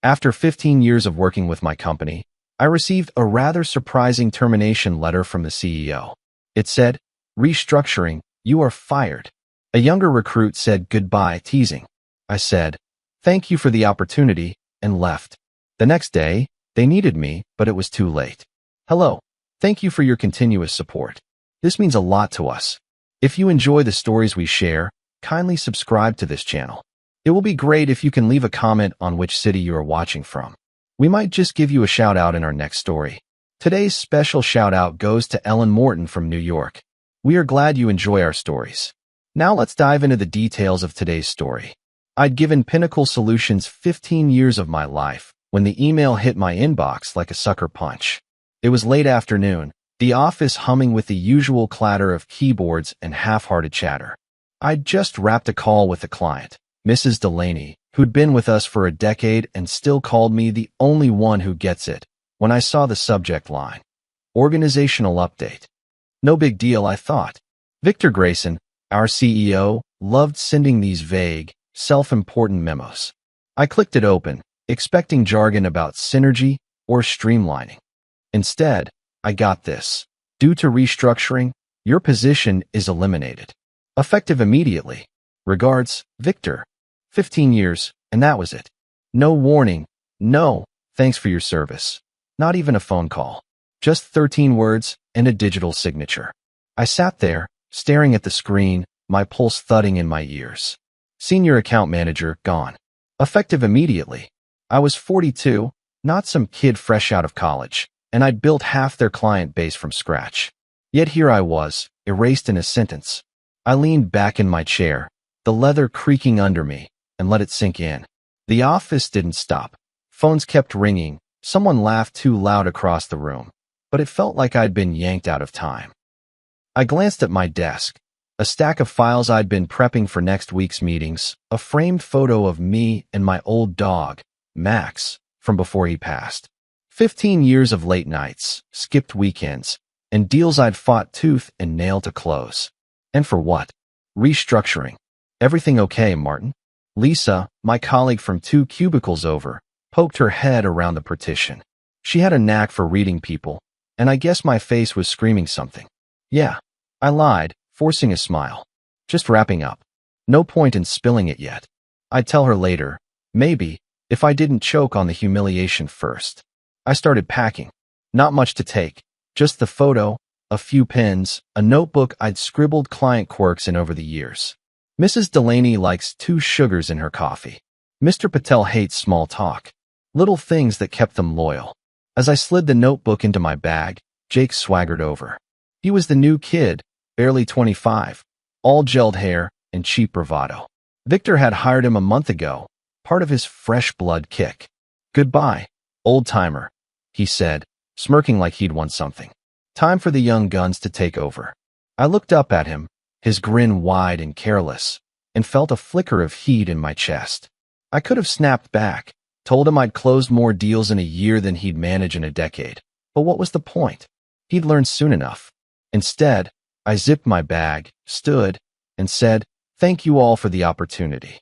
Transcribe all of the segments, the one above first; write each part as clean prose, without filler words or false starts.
After 15 years of working with my company, I received a rather surprising termination letter from the CEO. It said, "Restructuring, you are fired." A younger recruit said goodbye, teasing. I said, "Thank you for the opportunity," and left. The next day, they needed me, but it was too late. Hello. Thank you for your continuous support. This means a lot to us. If you enjoy the stories we share, kindly subscribe to this channel. It will be great if you can leave a comment on which city you are watching from. We might just give you a shout out in our next story. Today's special shout out goes to Ellen Morton from New York. We are glad you enjoy our stories. Now let's dive into the details of today's story. I'd given Pinnacle Solutions 15 years of my life when the email hit my inbox like a sucker punch. It was late afternoon, the office humming with the usual clatter of keyboards and half-hearted chatter. I'd just wrapped a call with a client, Mrs. Delaney, who'd been with us for a decade and still called me the only one who gets it, when I saw the subject line. Organizational update. No big deal, I thought. Victor Grayson, our CEO, loved sending these vague, self-important memos. I clicked it open, expecting jargon about synergy or streamlining. Instead, I got this. Due to restructuring, your position is eliminated. Effective immediately. Regards, Victor. 15 years, and that was it. No warning, no, thanks for your service. Not even a phone call. Just 13 words and a digital signature. I sat there, staring at the screen, my pulse thudding in my ears. Senior account manager, gone. Effective immediately. I was 42, not some kid fresh out of college, and I'd built half their client base from scratch. Yet here I was, erased in a sentence. I leaned back in my chair, the leather creaking under me, and let it sink in. The office didn't stop. Phones kept ringing. Someone laughed too loud across the room, but it felt like I'd been yanked out of time. I glanced at my desk, a stack of files I'd been prepping for next week's meetings, a framed photo of me and my old dog, Max, from before he passed. 15 years of late nights, skipped weekends, and deals I'd fought tooth and nail to close. And for what? Restructuring. Everything okay, Martin? Lisa, my colleague from 2 cubicles over, poked her head around the partition. She had a knack for reading people, and I guess my face was screaming something. Yeah, I lied, forcing a smile. Just wrapping up. No point in spilling it yet. I'd tell her later, maybe, if I didn't choke on the humiliation first. I started packing. Not much to take, just the photo, a few pens, a notebook I'd scribbled client quirks in over the years. Mrs. Delaney likes 2 sugars in her coffee. Mr. Patel hates small talk. Little things that kept them loyal. As I slid the notebook into my bag, Jake swaggered over. He was the new kid, barely 25, all gelled hair and cheap bravado. Victor had hired him a month ago, part of his fresh blood kick. "Goodbye, old-timer," he said, smirking like he'd won something. Time for the young guns to take over. I looked up at him, his grin wide and careless, and felt a flicker of heat in my chest. I could have snapped back, told him I'd closed more deals in a year than he'd manage in a decade. But what was the point? He'd learn soon enough. Instead, I zipped my bag, stood, and said, "Thank you all for the opportunity."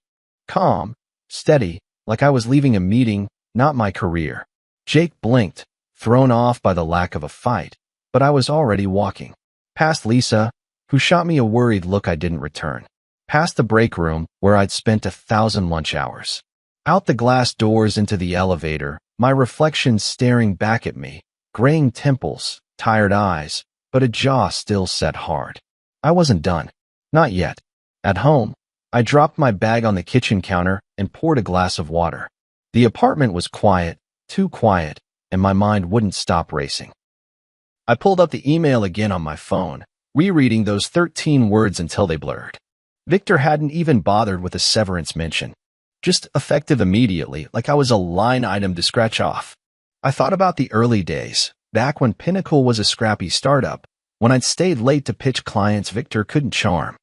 Calm, steady, like I was leaving a meeting, not my career. Jake blinked, thrown off by the lack of a fight, but I was already walking. Past Lisa, who shot me a worried look I didn't return. Past the break room, where I'd spent 1,000 lunch hours. Out the glass doors into the elevator, my reflection staring back at me, graying temples, tired eyes, but a jaw still set hard. I wasn't done. Not yet. At home, I dropped my bag on the kitchen counter and poured a glass of water. The apartment was quiet, too quiet, and my mind wouldn't stop racing. I pulled up the email again on my phone, rereading those 13 words until they blurred. Victor hadn't even bothered with a severance mention. Just effective immediately, like I was a line item to scratch off. I thought about the early days, back when Pinnacle was a scrappy startup, when I'd stayed late to pitch clients Victor couldn't charm.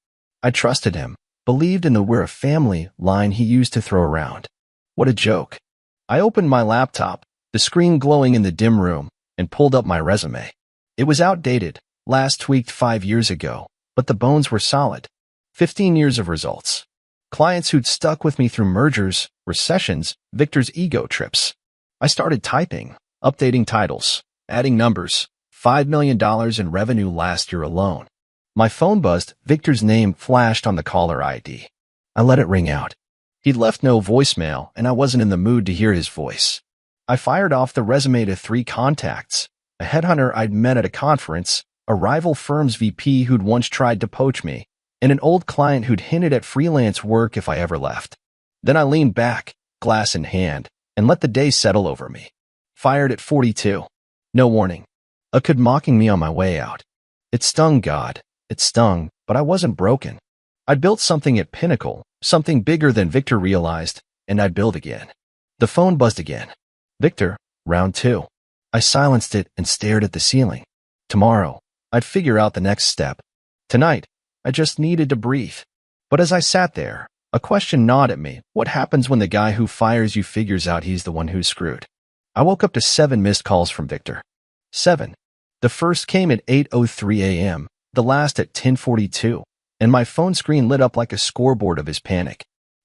I trusted him, believed in the "we're a family" line he used to throw around. What a joke. I opened my laptop, the screen glowing in the dim room, and pulled up my resume. It was outdated, last tweaked 5 years ago, but the bones were solid. 15 years of results. Clients who'd stuck with me through mergers, recessions, Victor's ego trips. I started typing, updating titles, adding numbers. $5 million in revenue last year alone. My phone buzzed. Victor's name flashed on the caller ID. I let it ring out. He'd left no voicemail, and I wasn't in the mood to hear his voice. I fired off the resume to 3 contacts: a headhunter I'd met at a conference, a rival firm's VP who'd once tried to poach me, and an old client who'd hinted at freelance work if I ever left. Then I leaned back, glass in hand, and let the day settle over me. Fired at 42. No warning. A kid mocking me on my way out. It stung, God. It stung, but I wasn't broken. I'd built something at Pinnacle, something bigger than Victor realized, and I'd build again. The phone buzzed again. Victor, round 2. I silenced it and stared at the ceiling. Tomorrow, I'd figure out the next step. Tonight, I just needed to breathe. But as I sat there, a question gnawed at me. What happens when the guy who fires you figures out he's the one who's screwed? I woke up to 7 missed calls from Victor. 7. The first came at 8:03 a.m., the last at 10:42, and my phone screen lit up like a scoreboard of his panic.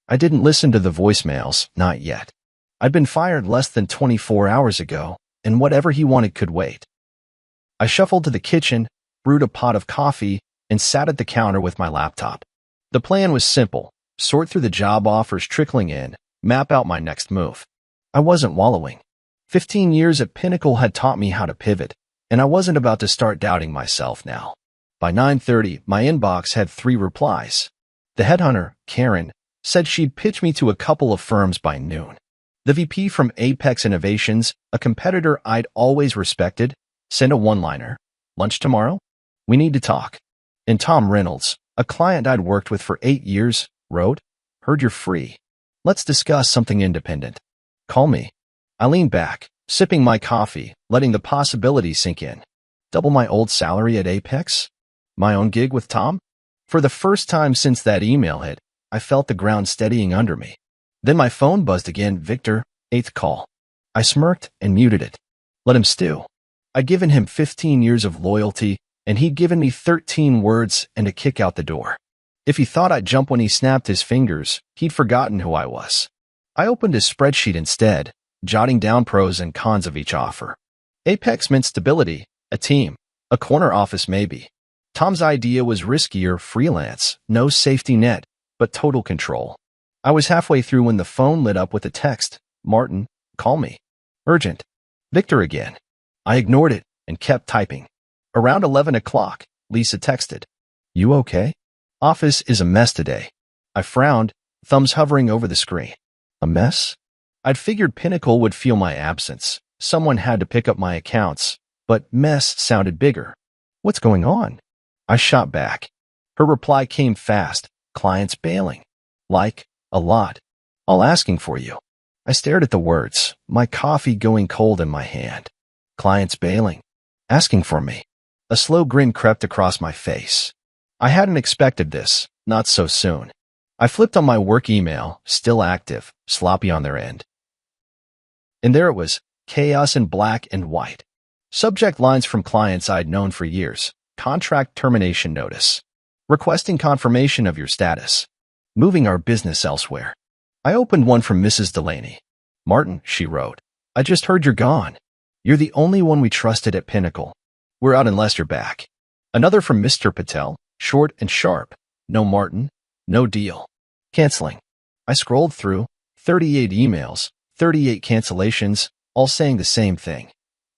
I didn't listen to the voicemails, not yet. I'd been fired less than 24 hours ago, and whatever he wanted could wait. I shuffled to the kitchen, brewed a pot of coffee, and sat at the counter with my laptop. The plan was simple: sort through the job offers trickling in, map out my next move. I wasn't wallowing. 15 years at Pinnacle had taught me how to pivot, and I wasn't about to start doubting myself now. By 9:30, my inbox had 3 replies. The headhunter, Karen, said she'd pitch me to a couple of firms by noon. The VP from Apex Innovations, a competitor I'd always respected, sent a one-liner: "Lunch tomorrow? We need to talk." And Tom Reynolds, a client I'd worked with for 8 years, wrote, "Heard you're free. Let's discuss something independent. Call me." I leaned back, sipping my coffee, letting the possibility sink in. Double my old salary at Apex? My own gig with Tom? For the first time since that email hit, I felt the ground steadying under me. Then my phone buzzed again. Victor, 8th call. I smirked and muted it. Let him stew. I'd given him 15 years of loyalty, and he'd given me 13 words and a kick out the door. If he thought I'd jump when he snapped his fingers, he'd forgotten who I was. I opened his spreadsheet instead, jotting down pros and cons of each offer. Apex meant stability, a team, a corner office maybe. Tom's idea was riskier: freelance, no safety net, but total control. I was halfway through when the phone lit up with a text: "Martin, call me. Urgent." Victor again. I ignored it and kept typing. Around 11 o'clock, Lisa texted, "You okay? Office is a mess today." I frowned, thumbs hovering over the screen. A mess? I'd figured Pinnacle would feel my absence. Someone had to pick up my accounts, but mess sounded bigger. What's going on? I shot back. Her reply came fast: "Clients bailing. Like, a lot. All asking for you." I stared at the words, my coffee going cold in my hand. Clients bailing. Asking for me. A slow grin crept across my face. I hadn't expected this, not so soon. I flipped on my work email, still active, sloppy on their end. And there it was, chaos in black and white. Subject lines from clients I'd known for years. Contract termination notice. Requesting confirmation of your status. Moving our business elsewhere. I opened one from Mrs. Delaney. "Martin," she wrote, "I just heard you're gone. You're the only one we trusted at Pinnacle. We're out unless you're back." Another from Mr. Patel, short and sharp. "No Martin, no deal. Canceling." I scrolled through, 38 emails, 38 cancellations, all saying the same thing.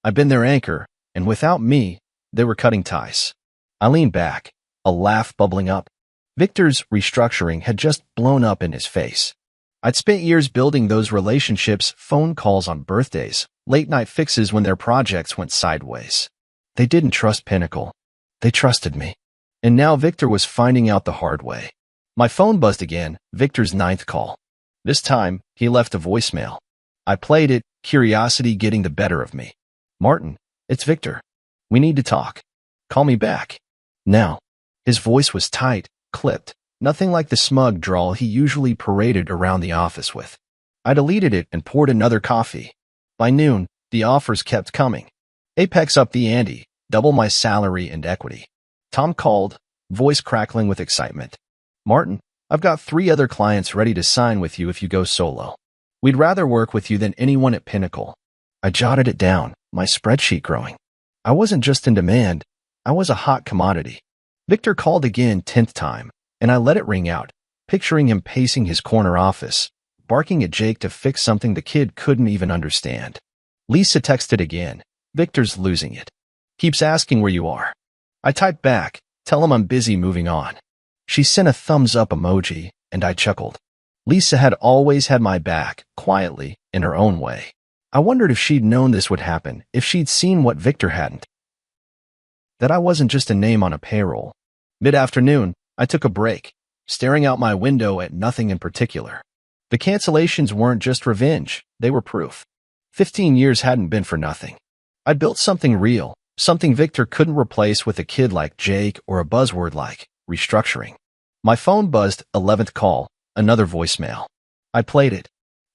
I've been their anchor, and without me, they were cutting ties. I leaned back, a laugh bubbling up. Victor's restructuring had just blown up in his face. I'd spent years building those relationships: phone calls on birthdays, late-night fixes when their projects went sideways. They didn't trust Pinnacle. They trusted me. And now Victor was finding out the hard way. My phone buzzed again, Victor's 9th call. This time, he left a voicemail. I played it, curiosity getting the better of me. "Martin, it's Victor. We need to talk. Call me back. Now." His voice was tight, clipped, nothing like the smug drawl he usually paraded around the office with. I deleted it and poured another coffee. By noon, the offers kept coming. Apex upped the ante, double my salary and equity. Tom called, voice crackling with excitement. "Martin, I've got 3 other clients ready to sign with you if you go solo. We'd rather work with you than anyone at Pinnacle. I jotted it down, my spreadsheet growing. I wasn't just in demand, I was a hot commodity. Victor called again 10th time, and I let it ring out, picturing him pacing his corner office, barking at Jake to fix something the kid couldn't even understand. Lisa texted again. Victor's losing it. Keeps asking where you are. I typed back, tell him I'm busy moving on. She sent a thumbs up emoji, and I chuckled. Lisa had always had my back, quietly, in her own way. I wondered if she'd known this would happen, if she'd seen what Victor hadn't. That I wasn't just a name on a payroll. Mid-afternoon, I took a break, staring out my window at nothing in particular. The cancellations weren't just revenge, they were proof. 15 years hadn't been for nothing. I'd built something real, something Victor couldn't replace with a kid like Jake or a buzzword like restructuring. My phone buzzed, 11th call, another voicemail. I played it.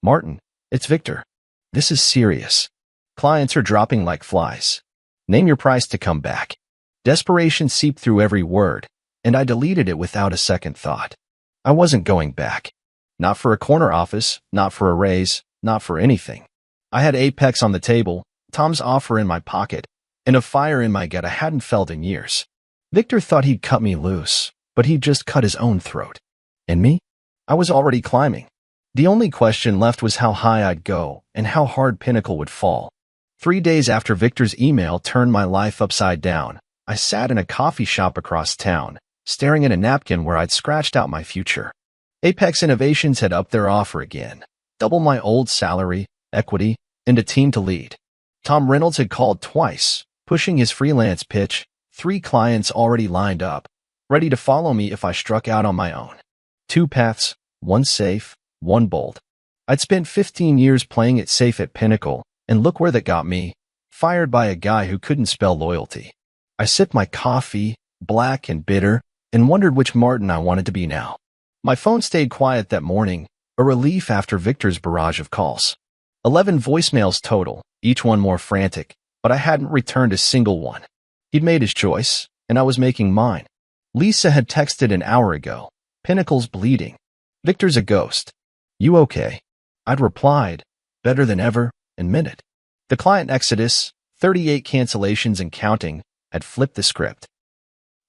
Martin, it's Victor. This is serious. Clients are dropping like flies. Name your price to come back. Desperation seeped through every word, and I deleted it without a second thought. I wasn't going back. Not for a corner office, not for a raise, not for anything. I had Apex on the table, Tom's offer in my pocket, and a fire in my gut I hadn't felt in years. Victor thought he'd cut me loose, but he'd just cut his own throat. And me? I was already climbing. The only question left was how high I'd go and how hard Pinnacle would fall. 3 days after Victor's email turned my life upside down, I sat in a coffee shop across town, staring at a napkin where I'd scratched out my future. Apex Innovations had upped their offer again. Double my old salary, equity, and a team to lead. Tom Reynolds had called twice, pushing his freelance pitch, 3 clients already lined up, ready to follow me if I struck out on my own. 2 paths, one safe, one bold. I'd spent 15 years playing it safe at Pinnacle, and look where that got me, fired by a guy who couldn't spell loyalty. I sipped my coffee, black and bitter, and wondered which Martin I wanted to be now. My phone stayed quiet that morning, a relief after Victor's barrage of calls. 11 voicemails total, each one more frantic, but I hadn't returned a single one. He'd made his choice, and I was making mine. Lisa had texted an hour ago. Pinnacle's bleeding. Victor's a ghost. You okay? I'd replied, better than ever, and meant it. The client exodus, 38 cancellations and counting, had flipped the script.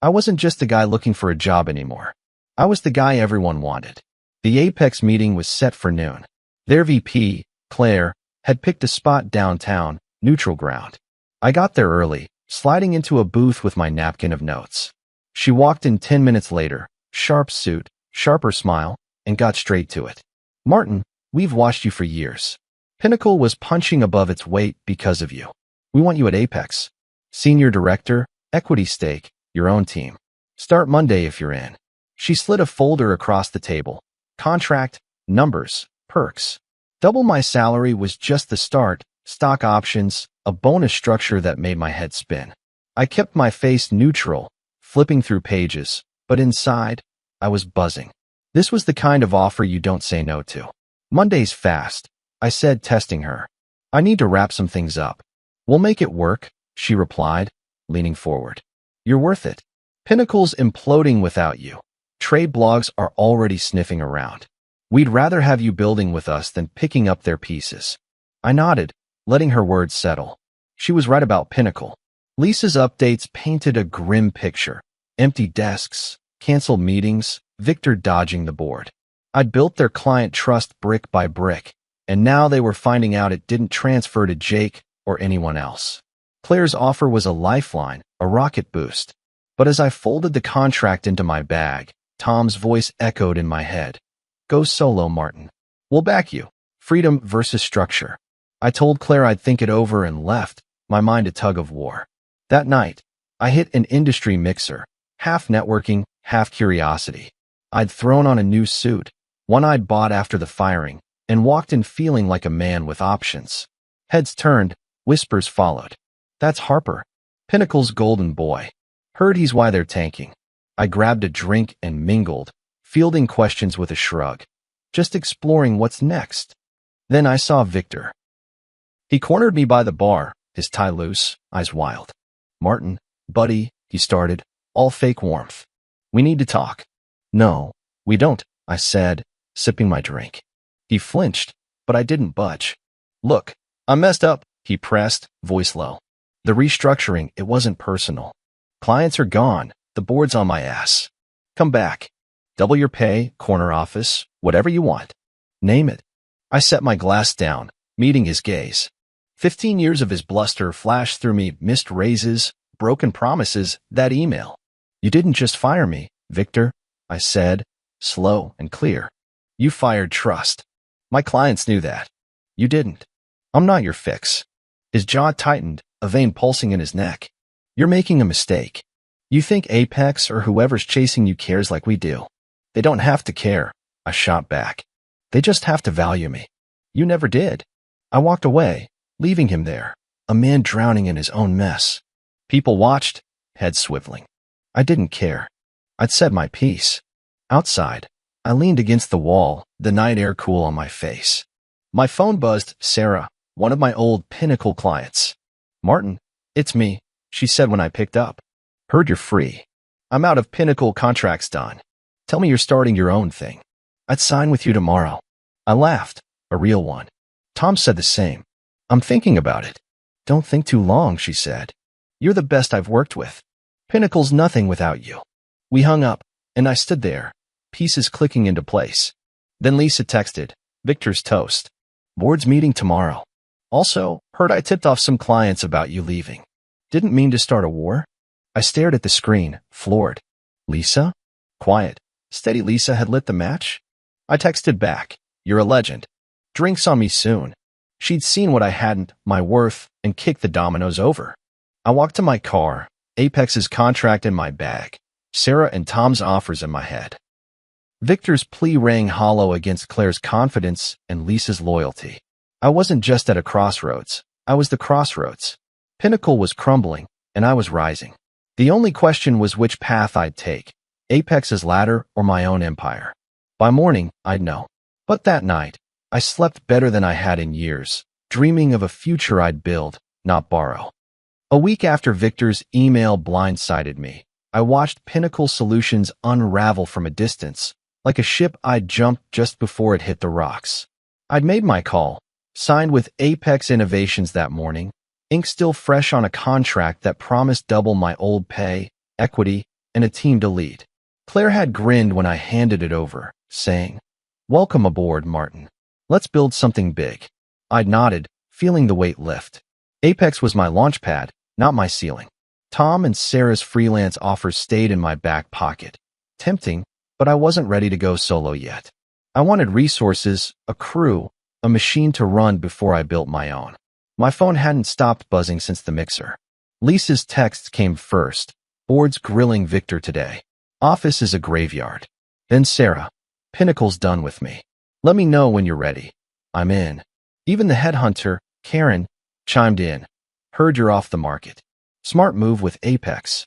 I wasn't just the guy looking for a job anymore. I was the guy everyone wanted. The Apex meeting was set for noon. Their VP, Claire, had picked a spot downtown, neutral ground. I got there early, sliding into a booth with my napkin of notes. She walked in 10 minutes later, sharp suit, sharper smile, and got straight to it. Martin, we've watched you for years. Pinnacle was punching above its weight because of you. We want you at Apex. Senior director, equity stake, your own team. Start Monday if you're in. She slid a folder across the table. Contract, numbers, perks. Double my salary was just the start, stock options, a bonus structure that made my head spin. I kept my face neutral, flipping through pages, but inside, I was buzzing. This was the kind of offer you don't say no to. Monday's fast, I said, testing her. I need to wrap some things up. We'll make it work, she replied, leaning forward. You're worth it. Pinnacle's imploding without you. Trade blogs are already sniffing around. We'd rather have you building with us than picking up their pieces. I nodded, letting her words settle. She was right about Pinnacle. Lisa's updates painted a grim picture. Empty desks, canceled meetings, Victor dodging the board. I'd built their client trust brick by brick, and now they were finding out it didn't transfer to Jake or anyone else. Claire's offer was a lifeline, a rocket boost. But as I folded the contract into my bag, Tom's voice echoed in my head. Go solo, Martin. We'll back you. Freedom versus structure. I told Claire I'd think it over and left, my mind a tug of war. That night, I hit an industry mixer, half networking, half curiosity. I'd thrown on a new suit, one I'd bought after the firing, and walked in feeling like a man with options. Heads turned, whispers followed. That's Harper, Pinnacle's golden boy. Heard he's why they're tanking. I grabbed a drink and mingled, fielding questions with a shrug, just exploring what's next. Then I saw Victor. He cornered me by the bar, his tie loose, eyes wild. Martin, buddy, he started, all fake warmth. We need to talk. No, we don't, I said, sipping my drink. He flinched, but I didn't budge. Look, I messed up, he pressed, voice low. The restructuring, it wasn't personal. Clients are gone. The board's on my ass. Come back. Double your pay, corner office, whatever you want. Name it. I set my glass down, meeting his gaze. 15 years of his bluster flashed through me, missed raises, broken promises, that email. You didn't just fire me, Victor, I said, slow and clear. You fired trust. My clients knew that. You didn't. I'm not your fix. His jaw tightened, a vein pulsing in his neck. You're making a mistake. You think Apex or whoever's chasing you cares like we do. They don't have to care, I shot back. They just have to value me. You never did. I walked away, leaving him there, a man drowning in his own mess. People watched, head swiveling. I didn't care. I'd said my piece. Outside, I leaned against the wall, the night air cool on my face. My phone buzzed. Sarah, one of my old Pinnacle clients. Martin, it's me, she said when I picked up. Heard you're free. I'm out of Pinnacle contracts done. Tell me you're starting your own thing. I'd sign with you tomorrow. I laughed, a real one. Tom said the same. I'm thinking about it. Don't think too long, she said. You're the best I've worked with. Pinnacle's nothing without you. We hung up, and I stood there, pieces clicking into place. Then Lisa texted, Victor's toast. Board's meeting tomorrow. Also, heard I tipped off some clients about you leaving. Didn't mean to start a war. I stared at the screen, floored. Lisa? Quiet, steady Lisa had lit the match. I texted back, you're a legend. Drinks on me soon. She'd seen what I hadn't, my worth, and kicked the dominoes over. I walked to my car, Apex's contract in my bag, Sarah and Tom's offers in my head. Victor's plea rang hollow against Claire's confidence and Lisa's loyalty. I wasn't just at a crossroads. I was the crossroads. Pinnacle was crumbling, and I was rising. The only question was which path I'd take, Apex's ladder or my own empire. By morning, I'd know. But that night, I slept better than I had in years, dreaming of a future I'd build, not borrow. A week after Victor's email blindsided me, I watched Pinnacle Solutions unravel from a distance, like a ship I'd jumped just before it hit the rocks. I'd made my call, signed with Apex Innovations that morning, ink still fresh on a contract that promised double my old pay, equity, and a team to lead. Claire had grinned when I handed it over, saying, Welcome aboard, Martin. Let's build something big. I'd nodded, feeling the weight lift. Apex was my launchpad, not my ceiling. Tom and Sarah's freelance offers stayed in my back pocket. Tempting, but I wasn't ready to go solo yet. I wanted resources, a crew, a machine to run before I built my own. My phone hadn't stopped buzzing since the mixer. Lisa's texts came first. Board's grilling Victor today. Office is a graveyard. Then Sarah. Pinnacle's done with me. Let me know when you're ready. I'm in. Even the headhunter, Karen, chimed in. Heard you're off the market. Smart move with Apex.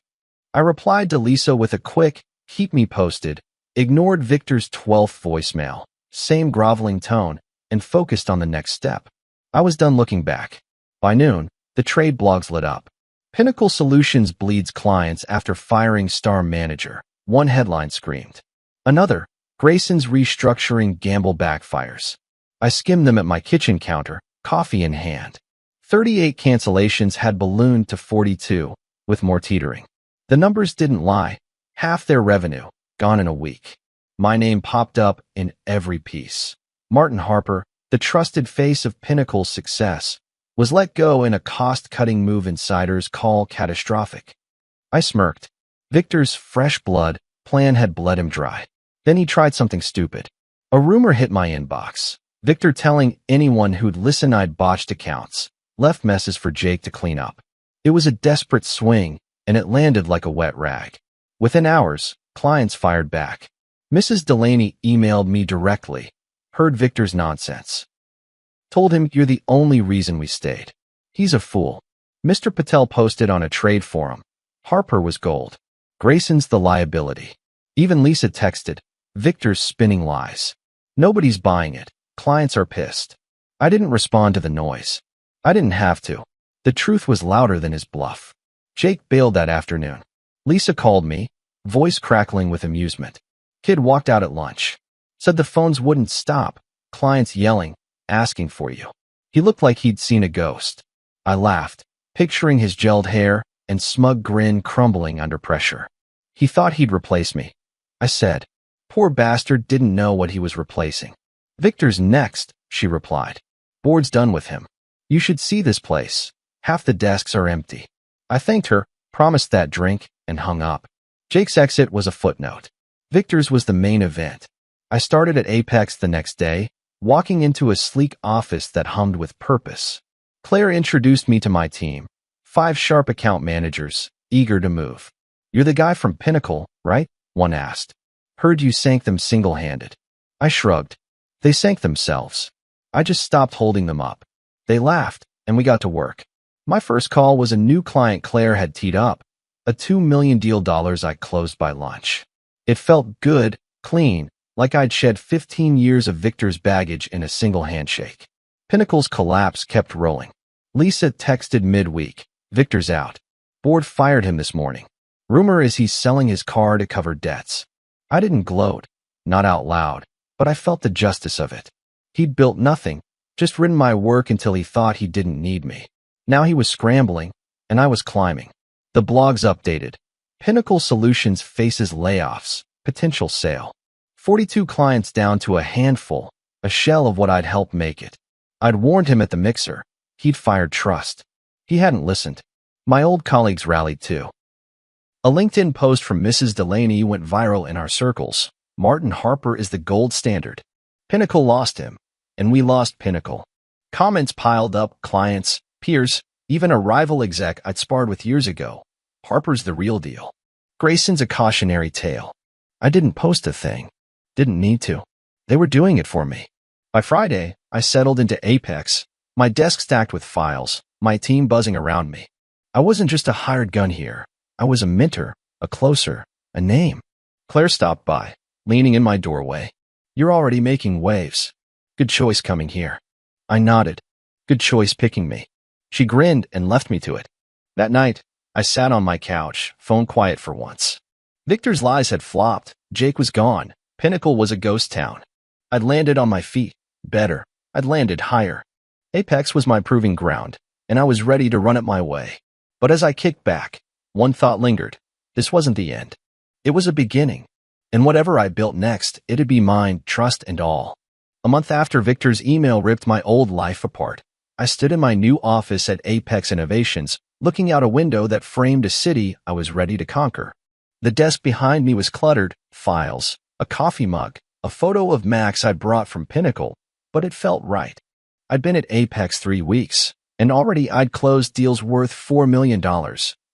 I replied to Lisa with a quick, keep me posted, ignored Victor's 12th voicemail, same groveling tone, and focused on the next step. I was done looking back. By noon, the trade blogs lit up. Pinnacle Solutions bleeds clients after firing star manager. One headline screamed. Another, Grayson's restructuring gamble backfires. I skimmed them at my kitchen counter, coffee in hand. 38 cancellations had ballooned to 42, with more teetering. The numbers didn't lie. Half their revenue, gone in a week. My name popped up in every piece. Martin Harper, the trusted face of Pinnacle's success, was let go in a cost-cutting move insiders call catastrophic. I smirked. Victor's fresh blood plan had bled him dry. Then he tried something stupid. A rumor hit my inbox. Victor telling anyone who'd listen I'd botched accounts, left messes for Jake to clean up. It was a desperate swing, and it landed like a wet rag. Within hours, clients fired back. Mrs. Delaney emailed me directly. Heard Victor's nonsense. Told him you're the only reason we stayed. He's a fool. Mr. Patel posted on a trade forum. Harper was gold. Grayson's the liability. Even Lisa texted, Victor's spinning lies. Nobody's buying it. Clients are pissed. I didn't respond to the noise. I didn't have to. The truth was louder than his bluff. Jake bailed that afternoon. Lisa called me, voice crackling with amusement. Kid walked out at lunch. Said the phones wouldn't stop. Clients yelling, asking for you." He looked like he'd seen a ghost. I laughed, picturing his gelled hair and smug grin crumbling under pressure. "He thought he'd replace me," I said. "Poor bastard didn't know what he was replacing." "Victor's next," she replied. "Board's done with him. You should see this place. Half the desks are empty." I thanked her, promised that drink, and hung up. Jake's exit was a footnote. Victor's was the main event. I started at Apex the next day, walking into a sleek office that hummed with purpose. Claire introduced me to my team, 5 sharp account managers, eager to move. "You're the guy from Pinnacle, right?" one asked. "Heard you sank them single-handed." I shrugged. "They sank themselves. I just stopped holding them up." They laughed, and we got to work. My first call was a new client Claire had teed up, a $2 million deal I closed by lunch. It felt good, clean, like I'd shed 15 years of Victor's baggage in a single handshake. Pinnacle's collapse kept rolling. Lisa texted midweek, "Victor's out. Board fired him this morning. Rumor is he's selling his car to cover debts." I didn't gloat, not out loud, but I felt the justice of it. He'd built nothing, just ridden my work until he thought he didn't need me. Now he was scrambling, and I was climbing. The blogs updated. Pinnacle Solutions faces layoffs, potential sale. 42 clients down to a handful, a shell of what I'd helped make it. I'd warned him at the mixer. He'd fired trust. He hadn't listened. My old colleagues rallied too. A LinkedIn post from Mrs. Delaney went viral in our circles. "Martin Harper is the gold standard. Pinnacle lost him, and we lost Pinnacle." Comments piled up, clients, peers, even a rival exec I'd sparred with years ago. "Harper's the real deal." Grayson's a cautionary tale. I didn't post a thing. Didn't need to. They were doing it for me. By Friday, I settled into Apex, my desk stacked with files, my team buzzing around me. I wasn't just a hired gun here. I was a mentor, a closer, a name. Claire stopped by, leaning in my doorway. "You're already making waves. Good choice coming here." I nodded. "Good choice picking me." She grinned and left me to it. That night, I sat on my couch, phone quiet for once. Victor's lies had flopped. Jake was gone. Pinnacle was a ghost town. I'd landed on my feet. Better, I'd landed higher. Apex was my proving ground, and I was ready to run it my way. But as I kicked back, one thought lingered. This wasn't the end. It was a beginning. And whatever I built next, it'd be mine, trust and all. A month after Victor's email ripped my old life apart, I stood in my new office at Apex Innovations, looking out a window that framed a city I was ready to conquer. The desk behind me was cluttered, files, a coffee mug, a photo of Max I'd brought from Pinnacle, but it felt right. I'd been at Apex 3 weeks, and already I'd closed deals worth $4 million,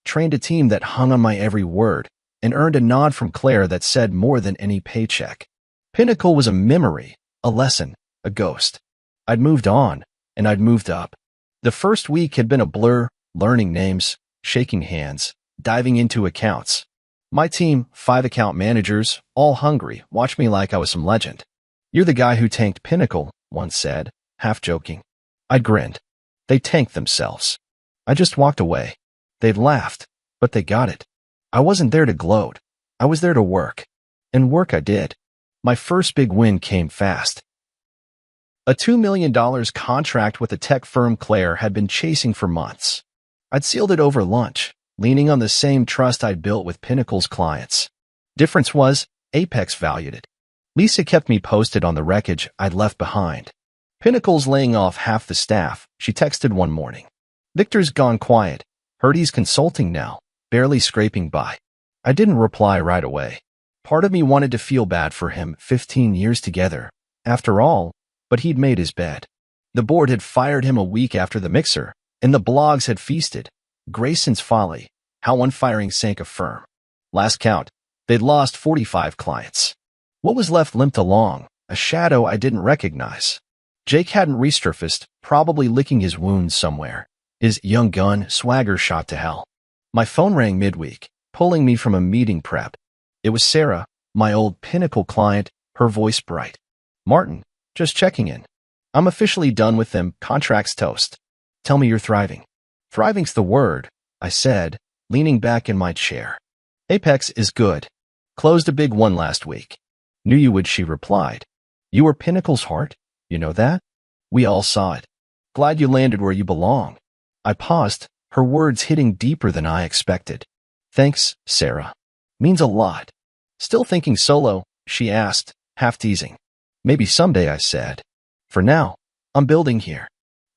trained a team that hung on my every word, and earned a nod from Claire that said more than any paycheck. Pinnacle was a memory, a lesson, a ghost. I'd moved on, and I'd moved up. The first week had been a blur, learning names, shaking hands, diving into accounts. My team, 5 account managers, all hungry, watched me like I was some legend. "You're the guy who tanked Pinnacle," one said, half joking. I grinned. They tanked themselves. I just walked away. They'd laughed, but they got it. I wasn't there to gloat. I was there to work. And work I did. My first big win came fast. A $2 million contract with a tech firm Claire had been chasing for months. I'd sealed it over lunch, leaning on the same trust I'd built with Pinnacle's clients. Difference was, Apex valued it. Lisa kept me posted on the wreckage I'd left behind. "Pinnacle's laying off half the staff," she texted one morning. "Victor's gone quiet. Heard he's consulting now, barely scraping by." I didn't reply right away. Part of me wanted to feel bad for him, 15 years together. After all, but he'd made his bed. The board had fired him a week after the mixer, and the blogs had feasted. Grayson's folly, how one firing sank a firm. Last count, they'd lost 45 clients. What was left limped along, a shadow I didn't recognize. Jake hadn't resurfaced, probably licking his wounds somewhere. His young gun swagger shot to hell. My phone rang midweek, pulling me from a meeting prep. It was Sarah, my old Pinnacle client, her voice bright. "Martin, just checking in. I'm officially done with them, contracts toast. Tell me you're thriving." "Thriving's the word," I said, leaning back in my chair. "Apex is good. Closed a big one last week." "Knew you would," she replied. "You were Pinnacle's heart, you know that?" We all saw it. Glad you landed where you belong. I paused, her words hitting deeper than I expected. Thanks, Sarah. Means a lot. Still thinking solo? She asked, half teasing. Maybe someday, I said. For now, I'm building here.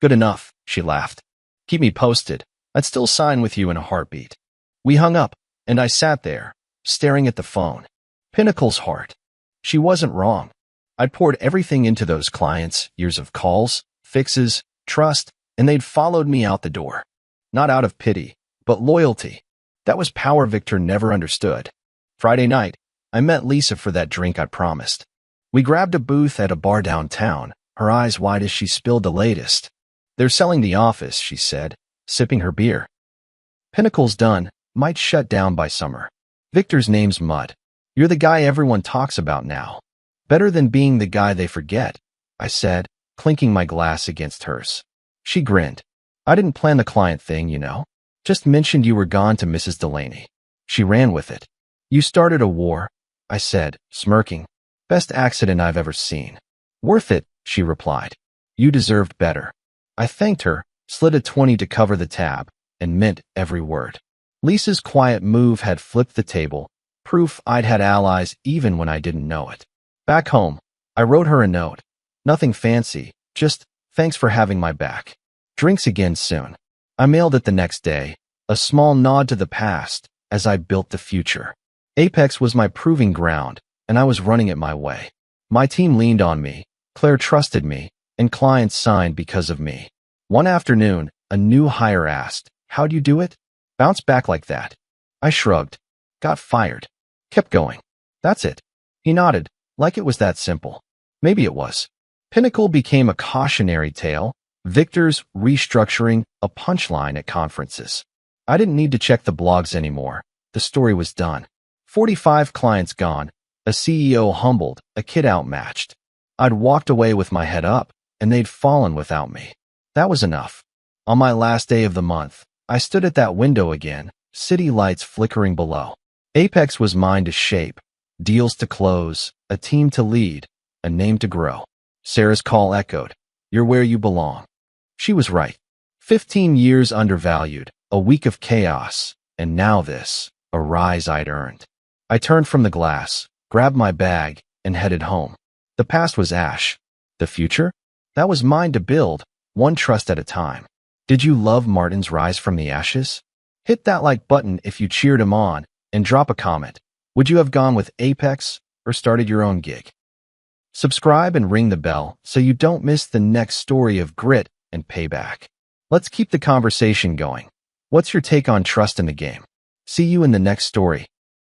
Good enough, she laughed. Keep me posted. I'd still sign with you in a heartbeat. We hung up, and I sat there, staring at the phone. Pinnacle's heart. She wasn't wrong. I'd poured everything into those clients, years of calls, fixes, trust, and they'd followed me out the door. Not out of pity, but loyalty. That was power Victor never understood. Friday night, I met Lisa for that drink I promised. We grabbed a booth at a bar downtown, her eyes wide as she spilled the latest. They're selling The Office, she said, sipping her beer. Pinnacle's done, might shut down by summer. Victor's name's mud. You're the guy everyone talks about now. Better than being the guy they forget, I said, clinking my glass against hers. She grinned. I didn't plan the client thing, you know. Just mentioned you were gone to Mrs. Delaney. She ran with it. You started a war, I said, smirking. Best accident I've ever seen. Worth it, she replied. You deserved better. I thanked her, slid a 20 to cover the tab, and meant every word. Lisa's quiet move had flipped the table, proof I'd had allies even when I didn't know it. Back home, I wrote her a note. Nothing fancy, just thanks for having my back. Drinks again soon. I mailed it the next day, a small nod to the past as I built the future. Apex was my proving ground, and I was running it my way. My team leaned on me, Claire trusted me, and clients signed because of me. One afternoon, a new hire asked, "How'd you do it?" Bounce back like that. I shrugged. Got fired. Kept going. That's it. He nodded, like it was that simple. Maybe it was. Pinnacle became a cautionary tale, Victor's restructuring a punchline at conferences. I didn't need to check the blogs anymore. The story was done. 45 clients gone, a CEO humbled, a kid outmatched. I'd walked away with my head up, and they'd fallen without me. That was enough. On my last day of the month, I stood at that window again, city lights flickering below. Apex was mine to shape, deals to close, a team to lead, a name to grow. Sarah's call echoed. You're where you belong. She was right. 15 years undervalued, a week of chaos, and now this, a rise I'd earned. I turned from the glass, grabbed my bag, and headed home. The past was ash. The future? That was mine to build, one trust at a time. Did you love Martin's rise from the ashes? Hit that like button if you cheered him on, and drop a comment. Would you have gone with Apex or started your own gig? Subscribe and ring the bell so you don't miss the next story of grit and payback. Let's keep the conversation going. What's your take on trust in the game? See you in the next story.